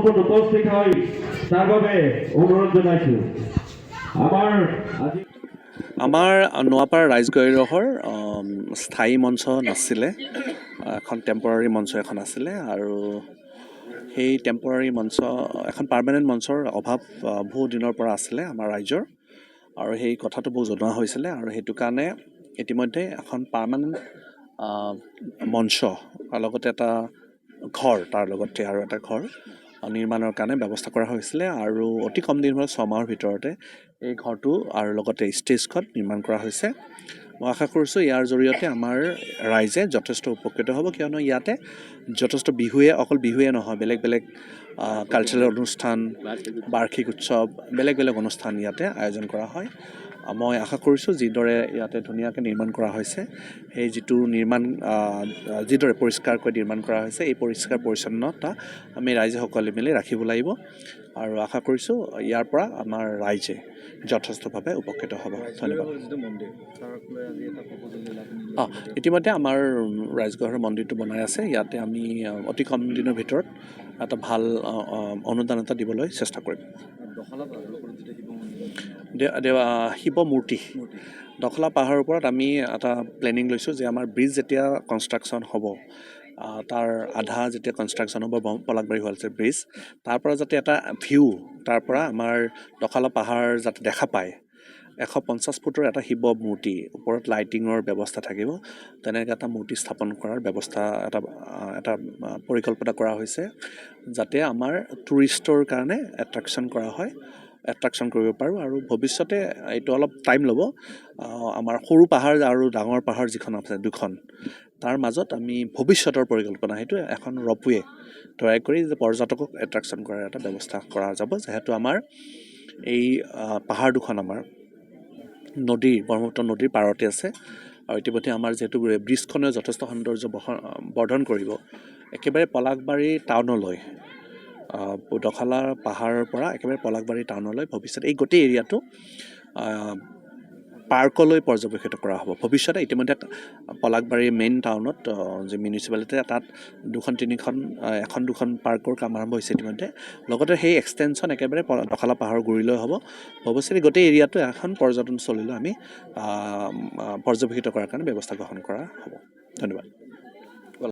মঞ্চত উপস্থিত হয় তাৰ বাবে অনুৰোধ জনাইছোঁ। আমাৰ নোৱাপাৰা ৰাইজগড়ৰ স্থায়ী মঞ্চ নাছিলে, এখন টেম্পৰাৰী মঞ্চ এখন আছিলে আৰু সেই টেম্পৰাৰী মঞ্চ এখন পাৰ্মানেণ্ট মঞ্চৰ অভাৱ বহু দিনৰ পৰা আছিলে আমাৰ ৰাইজৰ আৰু সেই কথাটো বহু জনোৱা হৈছিলে আৰু সেইটো কাৰণে ইতিমধ্যে এখন পাৰ্মানেণ্ট মঞ্চ আৰু লগতে এটা ঘৰ, তাৰ লগতে আৰু এটা ঘৰ নিৰ্মাণৰ কাৰণে ব্যৱস্থা কৰা হৈছিলে আৰু অতি কম দিনৰ 6 মাহৰ ভিতৰতে এই ঘৰটো আৰু লগতে ষ্টেজখন নিৰ্মাণ কৰা হৈছে। মই আশা কৰিছোঁ ইয়াৰ জৰিয়তে আমাৰ ৰাইজে যথেষ্ট উপকৃত হ'ব, কিয়নো ইয়াতে যথেষ্ট অকল বিহুৱে নহয়, বেলেগ বেলেগ কালচাৰেল অনুষ্ঠান, বাৰ্ষিক উৎসৱ, বেলেগ বেলেগ অনুষ্ঠান ইয়াতে আয়োজন কৰা হয়। মই আশা কৰিছোঁ যিদৰে ইয়াতে ধুনীয়াকৈ নিৰ্মাণ কৰা হৈছে, সেই যিদৰে পৰিষ্কাৰকৈ নিৰ্মাণ কৰা হৈছে, এই পৰিষ্কাৰ পৰিচ্ছন্নতা আমি ৰাইজে সকলোৱে মিলি ৰাখিব লাগিব আৰু আশা কৰিছোঁ ইয়াৰ পৰা আমাৰ ৰাইজে যথেষ্টভাৱে উপকৃত হ'ব। ধন্যবাদ। ইতিমধ্যে আমাৰ ৰাইজগড়ৰ মন্দিৰটো বনাই আছে। ইয়াতে আমি অতি কম দিনৰ ভিতৰত এটা ভাল অনুদান এটা দিবলৈ চেষ্টা কৰিম। শিৱ মূৰ্তি দখলা পাহাৰৰ ওপৰত আমি এটা প্লেনিং লৈছোঁ যে আমাৰ ব্ৰিজ যেতিয়া কনষ্ট্ৰাকশ্যন হ'ব, তাৰ আধা যেতিয়া কনষ্ট্ৰাকশ্যন হ'ব পলাকবাৰী হুৱালচাৰ ব্ৰিজ, তাৰ পৰা যাতে এটা ভিউ, তাৰ পৰা আমাৰ দখলা পাহাৰ যাতে দেখা পায়, 150 ফুটৰ এটা শিৱ মূৰ্তি, ওপৰত লাইটিঙৰ ব্যৱস্থা থাকিব, তেনেকৈ এটা মূৰ্তি স্থাপন কৰাৰ ব্যৱস্থা এটা পৰিকল্পনা কৰা হৈছে, যাতে আমাৰ টুৰিষ্টৰ কাৰণে এট্ৰেকশ্যন কৰিব পাৰোঁ। আৰু ভৱিষ্যতে এইটো অলপ টাইম ল'ব। আমাৰ সৰু পাহাৰ আৰু ডাঙৰ পাহাৰ যিখন আছে দুখন, তাৰ মাজত আমি ভৱিষ্যতৰ পৰিকল্পনা সেইটো এখন ৰপৱে তৈয়াৰ কৰি যে পৰ্যটকক এট্ৰেকশ্যন কৰাৰ এটা ব্যৱস্থা কৰা যাব, যিহেতু আমাৰ এই পাহাৰ দুখন আমাৰ ব্ৰহ্মপুত্ৰ নদীৰ পাৰতে আছে আৰু ইতিমধ্যে আমাৰ যিহেতু ব্ৰিজখনে যথেষ্ট সৌন্দৰ্য বৰ্ধন কৰিব। একেবাৰে পলাকবাৰী টাউনলৈ, দখলা পাহাৰৰ পৰা একেবাৰে পলাকবাৰী টাউনলৈ ভৱিষ্যতে এই গোটেই এৰিয়াটো পাৰ্কলৈ পৰ্যবেক্ষিত কৰা হ'ব। ভৱিষ্যতে ইতিমধ্যে পলাকবাৰীৰ মেইন টাউনত যি মিউনিচিপালিটি, তাত 2-3খন পাৰ্কৰ কাম আৰম্ভ হৈছে ইতিমধ্যে। লগতে সেই এক্সটেনশ্যন একেবাৰে দখলা পাহাৰৰ গুৰিলৈ হ'ব। ভৱিষ্যতে গোটেই এৰিয়াটো এখন পৰ্যটনস্থলীলৈ আমি পৰ্যবেক্ষিত কৰাৰ কাৰণে ব্যৱস্থা গ্ৰহণ কৰা হ'ব। ধন্যবাদ।